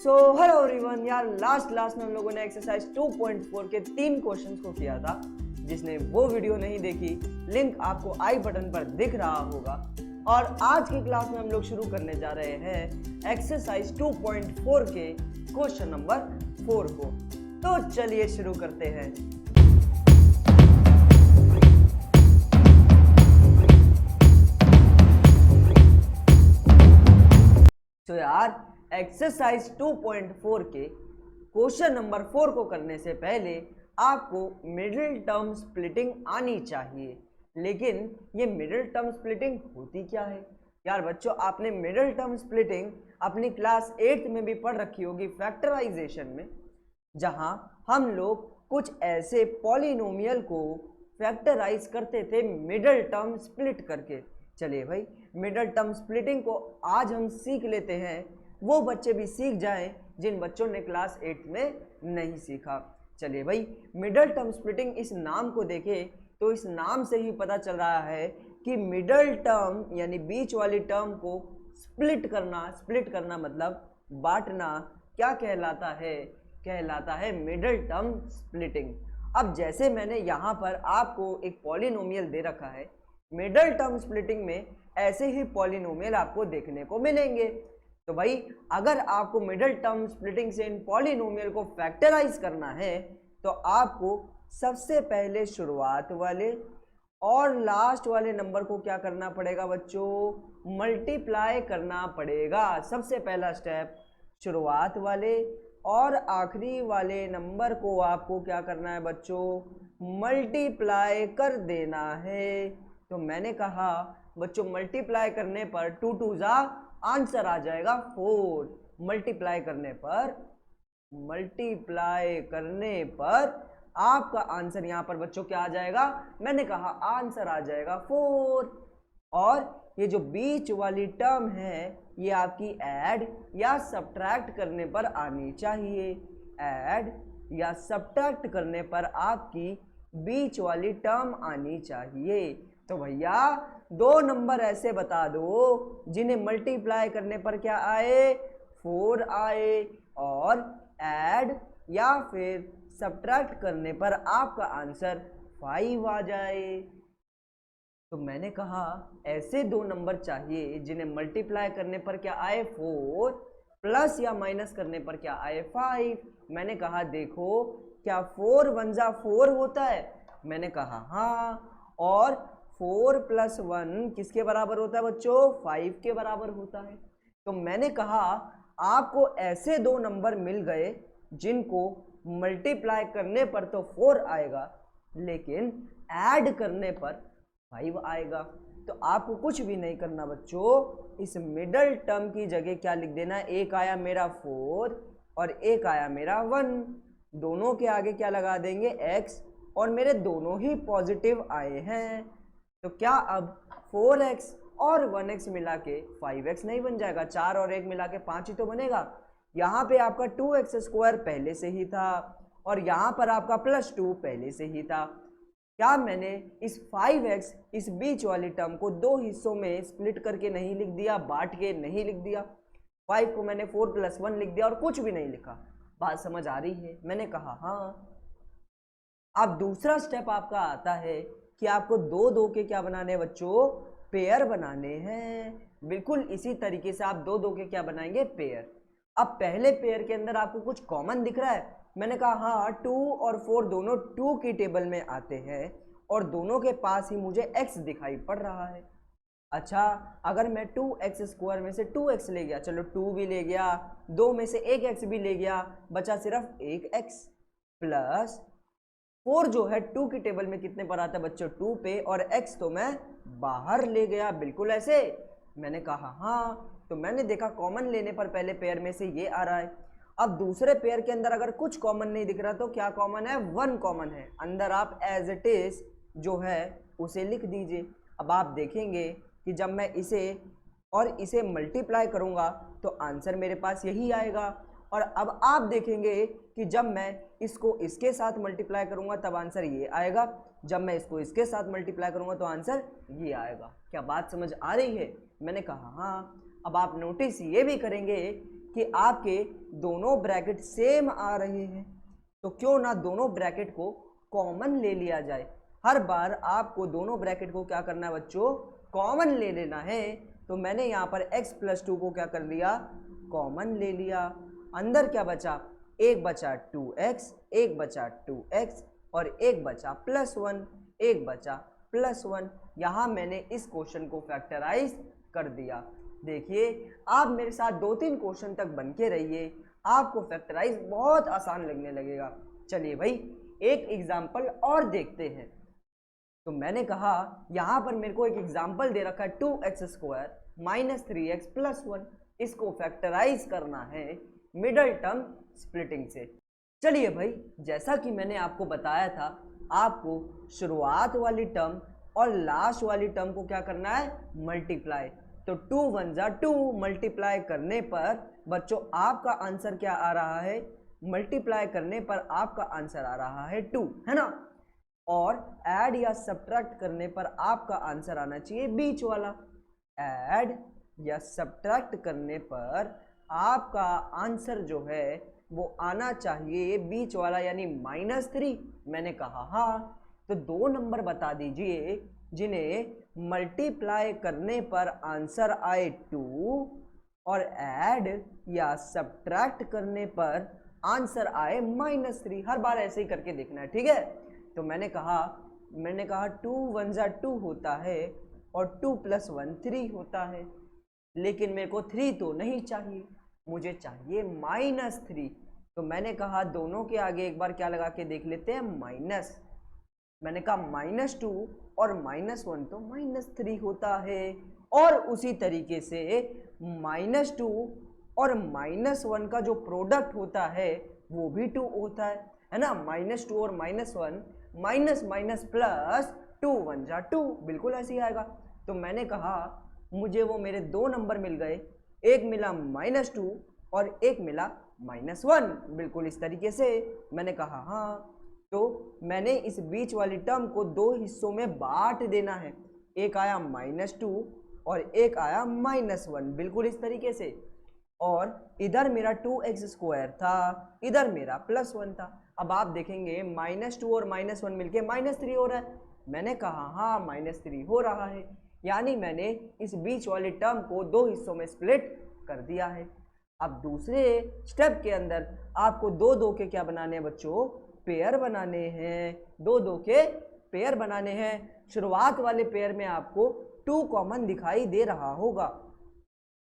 Hello everyone यार, last में हम लोगों ने एक्सरसाइज 2.4 के 3 क्वेश्चंस को किया था। जिसने वो वीडियो नहीं देखी, लिंक आपको आई बटन पर दिख रहा होगा। और आज की क्लास में हम लोग शुरू करने जा रहे हैं एक्सरसाइज 2.4 के क्वेश्चन नंबर 4 को। तो चलिए शुरू करते हैं। तो यार एक्सरसाइज 2.4 के क्वेश्चन नंबर 4 को करने से पहले आपको मिडिल टर्म स्प्लिटिंग आनी चाहिए। लेकिन ये मिडिल टर्म स्प्लिटिंग होती क्या है यार बच्चों? आपने मिडिल टर्म स्प्लिटिंग अपनी क्लास 8th में भी पढ़ रखी होगी फैक्टराइजेशन में, जहां हम लोग कुछ ऐसे पॉलिनोमियल को फैक्टराइज करते थे मिडिल टर्म स्प्लिट करके। चलिए भाई, मिडिल टर्म स्प्लिटिंग को आज हम सीख लेते हैं, वो बच्चे भी सीख जाएं जिन बच्चों ने क्लास 8 में नहीं सीखा। चलिए भाई, मिडिल टर्म स्प्लिटिंग इस नाम को देखें तो इस नाम से ही पता चल रहा है कि मिडिल टर्म यानी बीच वाली टर्म को स्प्लिट करना मतलब बांटना क्या कहलाता है? कहलाता है मिडिल टर्म स्प्लिटिंग। अब जैसे मैंने यहाँ पर आपको एक पॉलिनोमियल दे रखा है, मिडिल टर्म स्प्लिटिंग में ऐसे ही पॉलिनोमियल आपको देखने को मिलेंगे। तो भाई अगर आपको मिडिल टर्म स्प्लिटिंग से इन पॉलिनोमियल को फैक्टराइज करना है तो आपको सबसे पहले शुरुआत वाले और लास्ट वाले नंबर को क्या करना पड़ेगा बच्चों? मल्टीप्लाई करना पड़ेगा। सबसे पहला स्टेप, शुरुआत वाले और आखिरी वाले नंबर को आपको क्या करना है बच्चों? मल्टीप्लाई कर देना है। तो मैंने कहा बच्चों मल्टीप्लाई करने पर 2 2 जा आंसर आ जाएगा 4। मल्टीप्लाई करने पर आपका आंसर यहाँ पर बच्चों क्या आ जाएगा? मैंने कहा आंसर आ जाएगा 4। और ये जो बीच वाली टर्म है ये आपकी ऐड या सब्ट्रैक्ट करने पर आनी चाहिए। ऐड या सब्ट्रैक्ट करने पर आपकी बीच वाली टर्म आनी चाहिए। तो भैया 2 नंबर ऐसे बता दो जिन्हें मल्टीप्लाई करने पर क्या आए? 4 आए, और ऐड या फिर सब्ट्रैक्ट करने पर आपका आंसर 5 आ जाए। तो मैंने कहा ऐसे 2 नंबर चाहिए जिन्हें मल्टीप्लाई करने पर क्या आए? 4, प्लस या माइनस करने पर क्या आए? 5। मैंने कहा देखो क्या 4 1 जा 4 होता है? मैंने कहा हाँ। और 4 + 1 किसके बराबर होता है बच्चों? 5 के बराबर होता है। तो मैंने कहा आपको ऐसे 2 नंबर मिल गए जिनको मल्टीप्लाई करने पर तो 4 आएगा लेकिन ऐड करने पर 5 आएगा। तो आपको कुछ भी नहीं करना बच्चों, इस मिडल टर्म की जगह क्या लिख देना? एक आया मेरा 4 और एक आया मेरा 1, दोनों के आगे क्या लगा देंगे? x, और मेरे दोनों ही पॉजिटिव आए हैं। तो क्या अब 4x और 1x मिला के 5x नहीं बन जाएगा? 4 और 1 मिला के 5 ही तो बनेगा। यहाँ पे आपका 2x² पहले से ही था और यहाँ पर आपका +2 पहले से ही था। क्या मैंने इस 5x इस बीच वाली टर्म को 2 हिस्सों में स्प्लिट करके नहीं लिख दिया? बांट के नहीं लिख दिया? 5 को मैंने 4 + 1 लिख दिया और कुछ भी नहीं लिखा। बात समझ आ रही है? मैंने कहा हाँ। अब दूसरा स्टेप आपका आता है कि आपको 2 2 के क्या बनाने हैं बच्चों? पेयर बनाने हैं। बिल्कुल इसी तरीके से आप 2 2 के क्या बनाएंगे? पेयर। अब पहले पेयर के अंदर आपको कुछ कॉमन दिख रहा है? मैंने कहा हाँ, 2 और 4 दोनों 2 की टेबल में आते हैं और दोनों के पास ही मुझे x दिखाई पड़ रहा है। अच्छा, अगर मैं 2x² में से 2x ले गया, चलो 2 भी ले गया, 2 में से 1x भी ले गया, बचा सिर्फ 1x प्लस 4 जो है 2 की टेबल में कितने पर आता है बच्चों? 2 पे, और x तो मैं बाहर ले गया। बिल्कुल ऐसे? मैंने कहा हाँ। तो मैंने देखा कॉमन लेने पर पहले पेयर में से ये आ रहा है। अब दूसरे पेयर के अंदर अगर कुछ कॉमन नहीं दिख रहा तो क्या कॉमन है? 1 कॉमन है। अंदर आप एज इट इज जो है उसे लिख दीजिए। अब आप देखेंगे कि जब मैं इसे और इसे मल्टीप्लाई करूँगा तो आंसर मेरे पास यही आएगा। और अब आप देखेंगे कि जब मैं इसको इसके साथ मल्टीप्लाई करूंगा तब आंसर ये आएगा, जब मैं इसको इसके साथ मल्टीप्लाई करूंगा तो आंसर ये आएगा। क्या बात समझ आ रही है? मैंने कहा हाँ। अब आप नोटिस ये भी करेंगे कि आपके दोनों ब्रैकेट सेम आ रहे हैं, तो क्यों ना दोनों ब्रैकेट को कॉमन ले लिया जाए। हर बार आपको दोनों ब्रैकेट को क्या करना है बच्चों, कॉमन ले लेना है। तो मैंने यहाँ पर x + 2 को क्या कर लिया, कॉमन ले लिया। अंदर क्या बचा, एक बचा 2x, एक बचा 2x और एक बचा +1, एक बचा +1। यहाँ मैंने इस क्वेश्चन को फैक्टराइज कर दिया। देखिए आप मेरे साथ 2-3 क्वेश्चन तक बन के रहिए, आपको फैक्टराइज बहुत आसान लगने लगेगा। चलिए भाई एक एग्जाम्पल और देखते हैं। तो मैंने कहा यहाँ पर मेरे को एक एग्जाम्पल दे रखा है 2x² - 3x + 1। इसको फैक्टराइज करना है मिडल टर्म स्प्लिटिंग से। चलिए भाई जैसा कि मैंने आपको बताया था, आपको शुरुआत वाली टर्म और लास्ट वाली टर्म को क्या करना है, मल्टीप्लाई। तो 2 × 1 = 2 मल्टीप्लाई करने पर बच्चों आपका आंसर क्या आ रहा है, मल्टीप्लाई करने पर आपका आंसर आ रहा है 2, है ना। और ऐड या सब्ट्रैक्ट करने पर आपका आंसर आना चाहिए बीच वाला। ऐड या सब्ट्रैक्ट करने पर आपका आंसर जो है वो आना चाहिए बीच वाला यानी -3। मैंने कहा हाँ, तो 2 नंबर बता दीजिए जिन्हें मल्टीप्लाई करने पर आंसर आए 2 और ऐड या सब्ट्रैक्ट करने पर आंसर आए -3। हर बार ऐसे ही करके देखना है, ठीक है। तो मैंने कहा 2 × 1 = 2 होता है और 2 + 1 3 होता है, लेकिन मेरे को 3 तो नहीं चाहिए, मुझे चाहिए -3। तो मैंने कहा दोनों के आगे एक बार क्या लगा के देख लेते हैं, माइनस। मैंने कहा -2 और -1 तो -3 होता है। और उसी तरीके से -2 और -1 का जो प्रोडक्ट होता है वो भी 2 होता है ना। -2 और -1 माइनस माइनस प्लस 2 × 1 = 2, बिल्कुल ऐसे ही आएगा। तो मैंने कहा मुझे वो मेरे 2 नंबर मिल गए, एक मिला -2 और एक मिला -1, बिल्कुल इस तरीके से। मैंने कहा हाँ, तो मैंने इस बीच वाली टर्म को 2 हिस्सों में बांट देना है, एक आया -2 और एक आया -1, बिल्कुल इस तरीके से। और इधर मेरा 2x² था, इधर मेरा +1 था। अब आप देखेंगे -2 और -1 मिलके -3 हो रहा है। मैंने कहा हाँ -3 हो रहा है, यानी मैंने इस बीच वाली टर्म को 2 हिस्सों में स्प्लिट कर दिया है। अब दूसरे स्टेप के अंदर आपको 2 के क्या बनाने हैं बच्चों, पेयर बनाने हैं। 2 के पेयर बनाने हैं। शुरुआत वाले पेयर में आपको 2 कॉमन दिखाई दे रहा होगा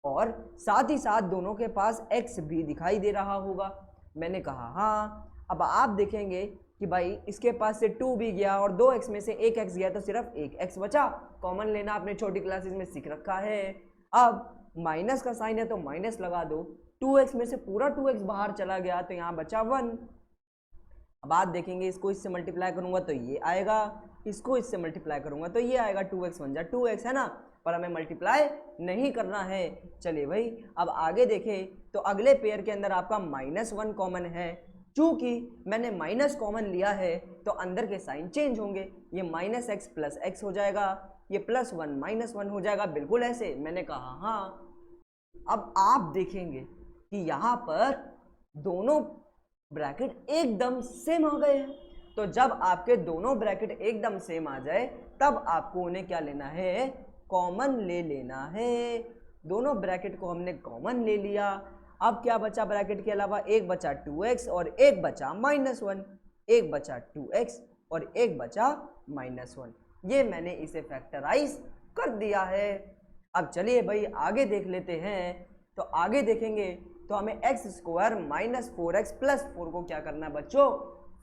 और साथ ही साथ दोनों के पास x भी दिखाई दे रहा होगा। मैंने कहा हाँ। अब आप देखेंगे कि भाई इसके पास से 2 भी गया और 2x में से 1x गया, तो सिर्फ 1x बचा। कॉमन लेना आपने छोटी क्लासेस में सीख रखा है। अब माइनस का साइन है तो माइनस लगा दो। 2x में से पूरा 2x बाहर चला गया तो यहाँ बचा 1। अब आप देखेंगे इसको इससे मल्टीप्लाई करूंगा तो ये आएगा, इसको इससे मल्टीप्लाई करूंगा तो ये आएगा। 2x × 1 = 2x, है ना। पर हमें मल्टीप्लाई नहीं करना है। चलिए भाई अब आगे देखें तो अगले पेयर के अंदर आपका -1 कॉमन है। चूंकि मैंने माइनस कॉमन लिया है तो अंदर के साइन चेंज होंगे, ये -x + x हो जाएगा, ये +1 -1 हो जाएगा, बिल्कुल ऐसे। मैंने कहा हाँ। अब आप देखेंगे कि यहाँ पर दोनों ब्रैकेट एकदम सेम आ गए हैं। तो जब आपके दोनों ब्रैकेट एकदम सेम आ जाए तब आपको उन्हें क्या लेना है, कॉमन ले लेना है। दोनों ब्रैकेट को हमने कॉमन ले लिया। अब क्या बचा ब्रैकेट के अलावा, एक बचा 2x और एक बचा -1, एक बचा 2x और एक बचा -1। ये मैंने इसे फैक्टराइज कर दिया है। अब चलिए भाई आगे देख लेते हैं। तो आगे देखेंगे तो हमें x² - 4x + 4 को क्या करना है बच्चों,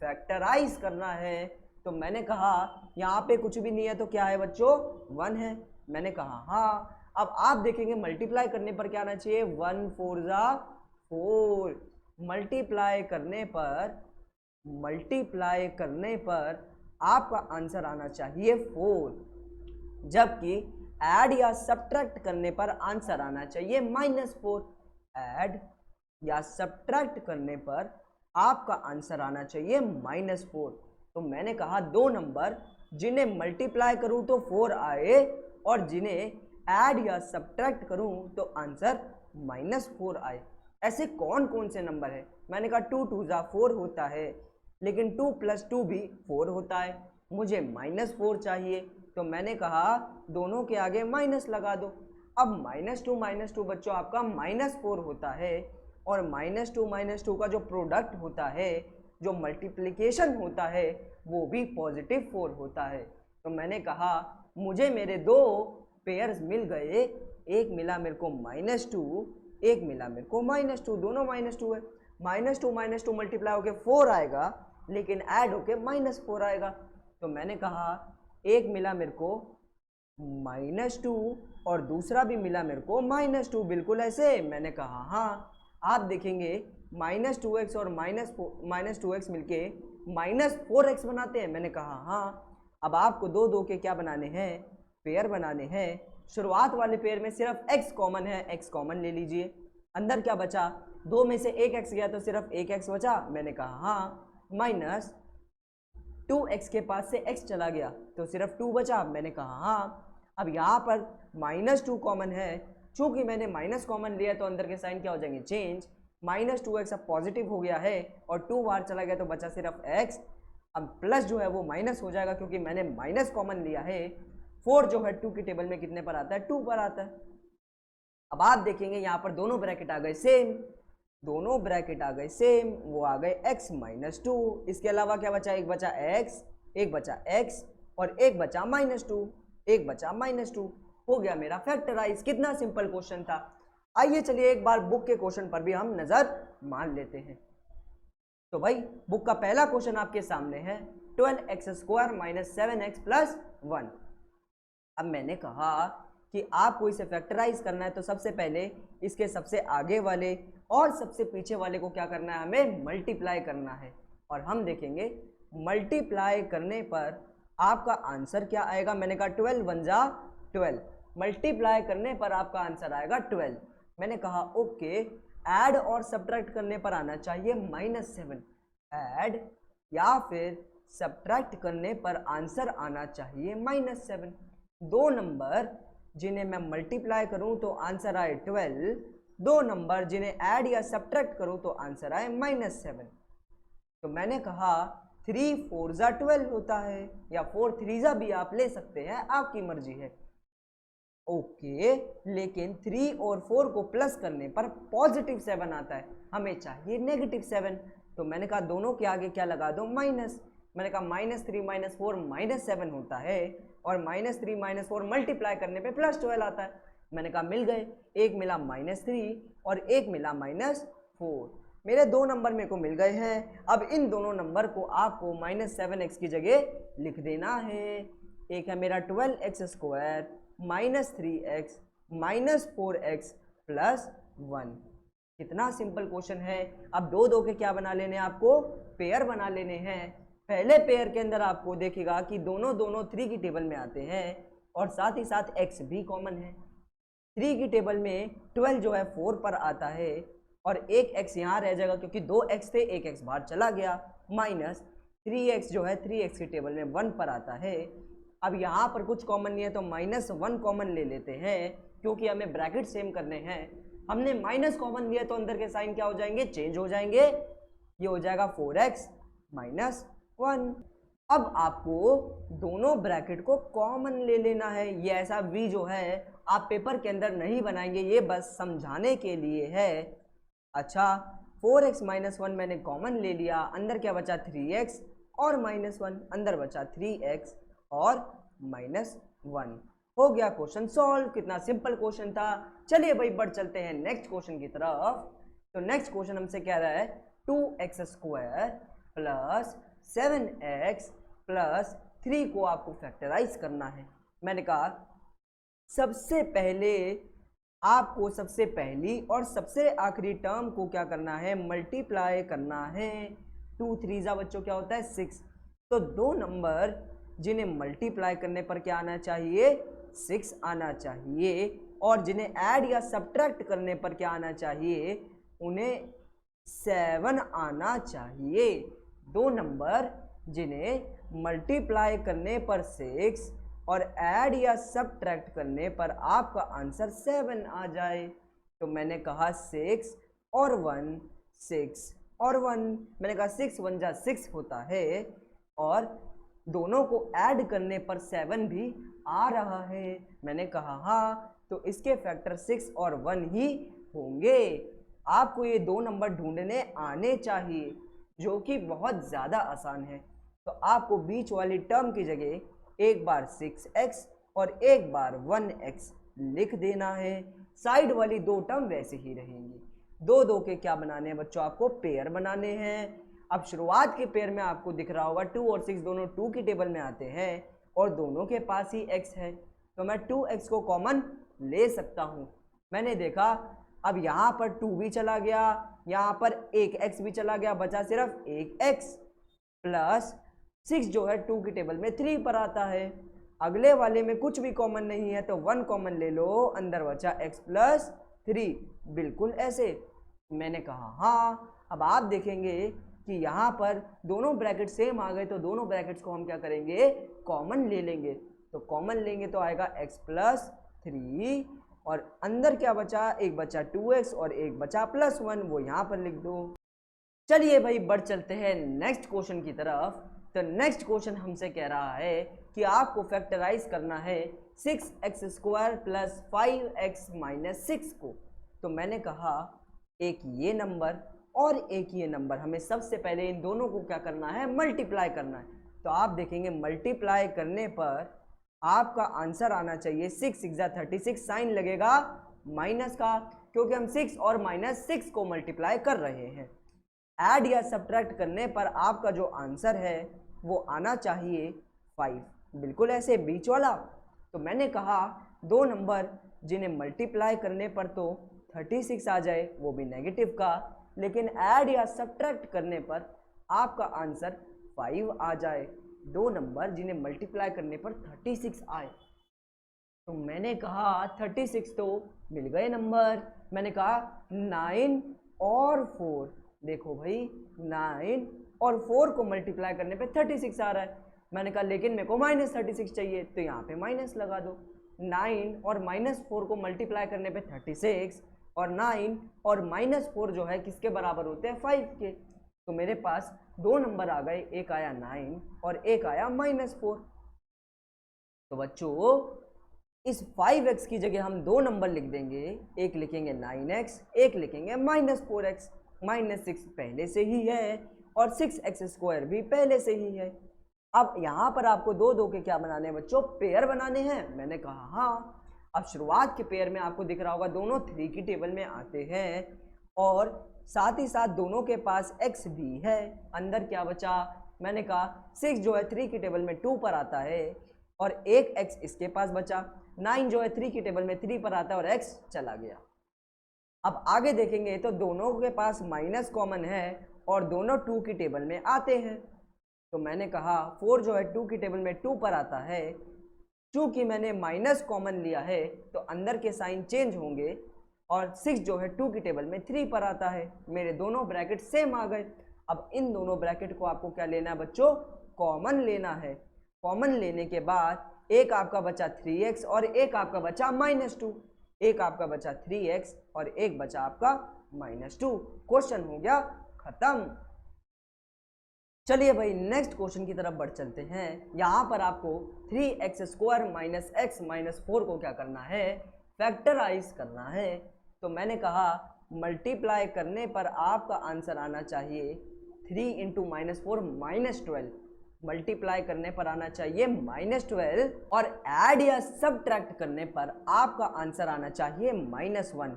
फैक्टराइज करना है। तो मैंने कहा यहाँ पे कुछ भी नहीं है तो क्या है बच्चों, 1 है। मैंने कहा हाँ। अब आप देखेंगे मल्टीप्लाई करने पर क्या आना चाहिए, 1 × 4 = 4। मल्टीप्लाई करने पर आपका आंसर आना चाहिए 4, जबकि ऐड या सब्ट्रैक्ट करने पर आंसर आना चाहिए -4। ऐड या सब्ट्रैक्ट करने पर आपका आंसर आना चाहिए -4। तो मैंने कहा 2 नंबर जिन्हें मल्टीप्लाई करूं तो 4 आए और जिन्हें ऐड या सब्ट्रैक्ट करूं तो आंसर -4 आए। ऐसे कौन कौन से नंबर है? मैंने कहा 2 2 जा 4 होता है, लेकिन 2 + 2 भी 4 होता है, मुझे -4 चाहिए। तो मैंने कहा दोनों के आगे माइनस लगा दो। अब -2 बच्चों आपका -4 होता है, और -2 का जो प्रोडक्ट होता है, जो मल्टीप्लिकेशन होता है, वो भी +4 होता है। तो मैंने कहा मुझे मेरे दो पेयर्स मिल गए, एक मिला मेरे को -2, एक मिला मेरे को -2, दोनों -2 है। -2 मल्टीप्लाई होके 4 आएगा, लेकिन ऐड होके -4 आएगा। तो मैंने कहा एक मिला मेरे को -2 और दूसरा भी मिला मेरे को -2, बिल्कुल ऐसे। मैंने कहा हाँ। आप देखेंगे -2x और -2x मिलके -4x बनाते हैं। मैंने कहा हाँ। अब आपको दो दो के क्या बनाने हैं? पेयर बनाने हैं। शुरुआत वाले पेयर में सिर्फ x कॉमन है, x कॉमन ले लीजिए। अंदर क्या बचा? 2 में से एक x गया तो सिर्फ एक x बचा। मैंने कहा हाँ। -2x के पास से x चला गया तो सिर्फ 2 बचा। मैंने कहा हाँ। अब यहाँ पर -2 कॉमन है, चूंकि मैंने माइनस कॉमन लिया तो अंदर के साइन क्या हो जाएंगे? चेंज। -2x अब पॉजिटिव हो गया है और 2 बाहर चला गया तो बचा सिर्फ x। अब प्लस जो है वो माइनस हो जाएगा क्योंकि मैंने माइनस कॉमन लिया है। 4 जो है 2 की टेबल में कितने पर आता है? 2 पर आता है। अब आप देखेंगे यहाँ पर दोनों ब्रैकेट आ गए सेम, दोनों ब्रैकेट आ गए सेम, वो आ गए x -2। इसके अलावा क्या बचा? एक बचा x, एक बचा x और एक बचा -2, एक बचा -2। हो गया मेरा फैक्टराइज। कितना सिंपल क्वेश्चन था। आइए चलिए एक बार बुक के क्वेश्चन पर भी हम नजर मान लेते हैं। तो भाई बुक का पहला क्वेश्चन आपके सामने है 12x² - 7x + 1। अब मैंने कहा कि आपको इसे फैक्टराइज करना है तो सबसे पहले इसके सबसे आगे वाले और सबसे पीछे वाले को क्या करना है? हमें मल्टीप्लाई करना है। और हम देखेंगे मल्टीप्लाई करने पर आपका आंसर क्या आएगा। मैंने कहा 12 × 1 = 12। मल्टीप्लाई करने पर आपका आंसर आएगा 12। मैंने कहा ओके। ऐड और सब्ट्रैक्ट करने पर आना चाहिए -7। ऐड या फिर सब्ट्रैक्ट करने पर आंसर आना चाहिए -7। दो नंबर जिन्हें मैं मल्टीप्लाई करूं तो आंसर आए 12, दो नंबर जिन्हें ऐड या सब्ट्रैक्ट करूं तो आंसर आए -7। तो मैंने कहा 3 4 = 12 होता है, या 4 3 भी आप ले सकते हैं, आपकी मर्जी है। ओके, लेकिन 3 और 4 को प्लस करने पर +7 आता है, हमें चाहिए -7। तो मैंने कहा दोनों के आगे क्या लगा दो? माइनस। मैंने कहा -3 - 4 -7 होता है, और -3 - 4 मल्टीप्लाई करने पे +12 आता है। मैंने कहा मिल गए, एक मिला -3 और एक मिला -4। मेरे दो नंबर मेरे को मिल गए हैं। अब इन दोनों नंबर को आपको -7x की जगह लिख देना है। एक है मेरा 12x² -3x -4x + 1। कितना सिंपल क्वेश्चन है। अब दो दो के क्या बना लेने हैं? आपको पेयर बना लेने हैं। पहले पेयर के अंदर आपको देखेगा कि दोनों 3 की टेबल में आते हैं, और साथ ही साथ x भी कॉमन है। 3 की टेबल में 12 जो है 4 पर आता है, और एक x यहाँ रह जाएगा क्योंकि 2x थे, एक x बाहर चला गया। -3x जो है 3x की टेबल में 1 पर आता है। अब यहाँ पर कुछ कॉमन नहीं है तो -1 कॉमन ले लेते हैं, क्योंकि हमें ब्रैकेट सेम करने हैं। हमने माइनस कॉमन लिया तो अंदर के साइन क्या हो जाएंगे? चेंज हो जाएंगे। ये हो जाएगा 4x - 1। अब आपको दोनों ब्रैकेट को कॉमन ले लेना है। ये ऐसा v जो है आप पेपर के अंदर नहीं बनाएंगे, ये बस समझाने के लिए है। अच्छा, 4x - 1 मैंने कॉमन ले लिया, अंदर क्या बचा? 3x और -1, अंदर बचा 3x और -1। हो गया क्वेश्चन सॉल्व। कितना सिंपल क्वेश्चन था। चलिए भाई बढ़ चलते हैं नेक्स्ट क्वेश्चन की तरफ। तो नेक्स्ट क्वेश्चन हमसे कह रहा है 2x² + 7x + 3 को आपको फैक्टराइज करना है। मैंने कहा सबसे पहले आपको सबसे पहली और सबसे आखिरी टर्म को क्या करना है? मल्टीप्लाई करना है। 2 3 बच्चों क्या होता है? 6। तो दो नंबर जिन्हें मल्टीप्लाई करने पर क्या आना चाहिए? 6 आना चाहिए, और जिन्हें ऐड या सब्ट्रैक्ट करने पर क्या आना चाहिए? उन्हें 7 आना चाहिए। दो नंबर जिन्हें मल्टीप्लाई करने पर 6 और ऐड या सब्ट्रैक्ट करने पर आपका आंसर 7 आ जाए। तो मैंने कहा 6 और 1 6 और 1, मैंने कहा 6 1 जा 6 होता है और दोनों को ऐड करने पर 7 भी आ रहा है। मैंने कहा हाँ, तो इसके फैक्टर 6 और 1 ही होंगे। आपको ये दो नंबर ढूंढने आने चाहिए, जो कि बहुत ज़्यादा आसान है। तो आपको बीच वाली टर्म की जगह एक बार 6x और एक बार 1x लिख देना है। साइड वाली दो टर्म वैसे ही रहेंगी। दो दो के क्या बनाने हैं बच्चों, आपको पेयर बनाने हैं। अब शुरुआत के पेयर में आपको दिख रहा होगा 2 और 6 दोनों 2 की टेबल में आते हैं और दोनों के पास ही x है, तो मैं 2x को कॉमन ले सकता हूँ। मैंने देखा अब यहाँ पर 2 भी चला गया, यहाँ पर एक x भी चला गया, बचा सिर्फ एक x प्लस 6 जो है 2 की टेबल में 3 पर आता है। अगले वाले में कुछ भी कॉमन नहीं है तो 1 कॉमन ले लो, अंदर बचा x प्लस 3, बिल्कुल ऐसे। मैंने कहा हाँ। अब आप देखेंगे कि यहाँ पर दोनों ब्रैकेट सेम आ गए, तो दोनों ब्रैकेट्स को हम क्या करेंगे, कॉमन ले लेंगे। तो कॉमन लेंगे तो आएगा x प्लस 3 और अंदर क्या बचा, एक बचा 2x और एक बचा प्लस 1, वो यहाँ पर लिख दो। चलिए भाई बढ़ चलते हैं नेक्स्ट क्वेश्चन की तरफ। तो नेक्स्ट क्वेश्चन हमसे कह रहा है कि आपको फैक्टराइज करना है 6x² प्लस 5x माइनस 6 को। तो मैंने कहा एक ये नंबर और एक ये नंबर, हमें सबसे पहले इन दोनों को क्या करना है, मल्टीप्लाई करना है। तो आप देखेंगे मल्टीप्लाई करने पर आपका आंसर आना चाहिए 6 6 जा 36, साइन लगेगा माइनस का, क्योंकि हम 6 और माइनस 6 को मल्टीप्लाई कर रहे हैं। ऐड या सब्ट्रैक्ट करने पर आपका जो आंसर है वो आना चाहिए 5, बिल्कुल ऐसे बीच वाला। तो मैंने कहा दो नंबर जिन्हें मल्टीप्लाई करने पर तो 36 आ जाए, वो भी नेगेटिव का, लेकिन ऐड या सब्ट्रैक्ट करने पर आपका आंसर 5 आ जाए। दो नंबर जिन्हें मल्टीप्लाई करने पर 36 आए। तो मैंने कहा 36 तो मिल गए नंबर। मैंने कहा 9 और 4, देखो भाई 9 और 4 को मल्टीप्लाई करने पे 36 आ रहा है। मैंने कहा लेकिन मेरे को -36 चाहिए, तो यहाँ पे माइनस लगा दो। 9 और -4 को मल्टीप्लाई करने पे 36 और 9 और -4 जो है किसके बराबर होते हैं, 5 के। तो मेरे पास दो नंबर आ गए, एक आया 9 और एक आया -4। तो बच्चों इस 5x की जगह हम दो नंबर लिख देंगे, एक लिखेंगे 9x, एक लिखेंगे -4x। -6 पहले से ही है और 6x² भी पहले से ही है। अब यहाँ पर आपको दो दो के क्या बनाने हैं बच्चों, पेयर बनाने हैं। मैंने कहा हाँ। अब शुरुआत के पेयर में आपको दिख रहा होगा दोनों 3 की टेबल में आते हैं और साथ ही साथ दोनों के पास x भी है। अंदर क्या बचा, मैंने कहा 6 जो है 3 की टेबल में 2 पर आता है और एक x इसके पास बचा। 9 जो है 3 की टेबल में 3 पर आता है और x चला गया। अब आगे देखेंगे तो दोनों के पास माइनस कॉमन है और दोनों 2 की टेबल में आते हैं। तो मैंने कहा 4 जो है 2 की टेबल में 2 पर आता है। चूँकि मैंने माइनस कॉमन लिया है तो अंदर के साइन चेंज होंगे और 6 जो है 2 की टेबल में 3 पर आता है। मेरे दोनों ब्रैकेट सेम आ गए। अब इन दोनों ब्रैकेट को आपको क्या लेना है बच्चों, कॉमन लेना है। कॉमन लेने के बाद एक आपका बचा 3x और एक आपका बचा -2। एक आपका बचा 3x और एक बचा आपका -2। क्वेश्चन हो गया खत्म। चलिए भाई नेक्स्ट क्वेश्चन की तरफ बढ़ चलते हैं। यहाँ पर आपको 3x² माइनस x माइनस 4 को क्या करना है, फैक्टराइज करना है। तो मैंने कहा मल्टीप्लाई करने पर आपका आंसर आना चाहिए 3 × -4 -12। मल्टीप्लाई करने पर आना चाहिए -12 और ऐड या सब्ट्रैक्ट करने पर आपका आंसर आना चाहिए -1।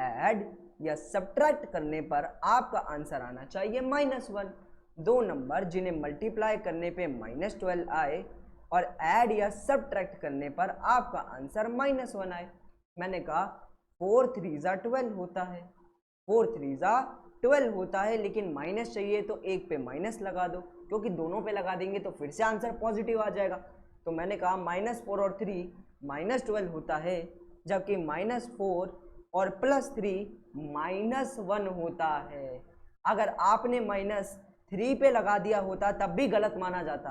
ऐड या सब्ट्रैक्ट करने पर आपका आंसर आना चाहिए -1। दो नंबर जिन्हें मल्टीप्लाई करने पे -12 आए और ऐड या सब्ट्रैक्ट करने पर आपका आंसर -1 आए। मैंने कहा 4 3 जा 12 होता है, 4 3 जा 12 होता है, लेकिन माइनस चाहिए तो एक पे माइनस लगा दो, क्योंकि दोनों पे लगा देंगे तो फिर से आंसर पॉजिटिव आ जाएगा। तो मैंने कहा -4 और 3 -12 होता है, जबकि -4 और +3 -1 होता है। अगर आपने -3 पे लगा दिया होता तब भी गलत माना जाता,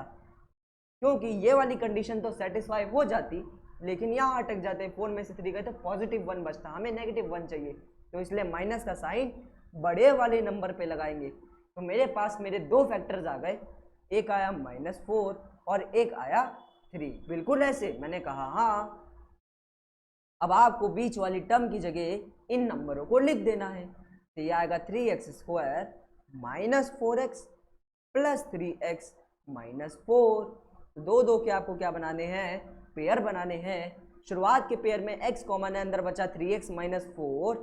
क्योंकि ये वाली कंडीशन तो सेटिस्फाई हो जाती, लेकिन यहाँ अटक जाते। 4 में से 3 गए तो +1 बचता, हमें -1 चाहिए, तो इसलिए माइनस का साइन बड़े वाले नंबर पे लगाएंगे। तो मेरे पास मेरे दो फैक्टर्स आ गए, एक आया -4 और एक आया 3, बिल्कुल ऐसे मैंने कहा हाँ। अब आपको बीच वाली टर्म की जगह इन नंबरों को लिख देना है। तो ये आएगा 3x² - 4x + 3x - 4। दो दो के आपको क्या बनाने हैं, पेयर बनाने हैं। शुरुआत के पेयर में x कॉमन है, अंदर बचा 3x - 4।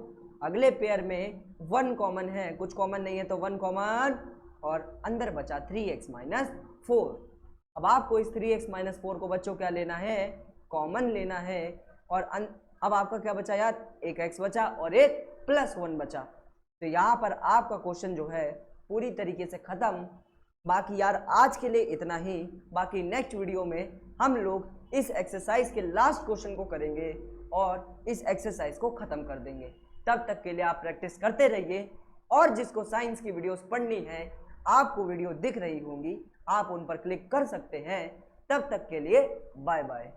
अगले पेयर में 1 कॉमन है, कुछ कॉमन नहीं है तो 1 कॉमन, और अंदर बचा 3x - 4। अब आपको इस 3x - 4 को बच्चों क्या लेना है, कॉमन लेना है। और अब आपका क्या बचा यार, एक x बचा और एक +1 बचा। तो यहाँ पर आपका क्वेश्चन जो है पूरी तरीके से ख़त्म। बाकी यार आज के लिए इतना ही, बाकी नेक्स्ट वीडियो में हम लोग इस एक्सरसाइज के लास्ट क्वेश्चन को करेंगे और इस एक्सरसाइज को ख़त्म कर देंगे। तब तक के लिए आप प्रैक्टिस करते रहिए, और जिसको साइंस की वीडियोस पढ़नी है, आपको वीडियो दिख रही होंगी, आप उन पर क्लिक कर सकते हैं। तब तक के लिए बाय बाय।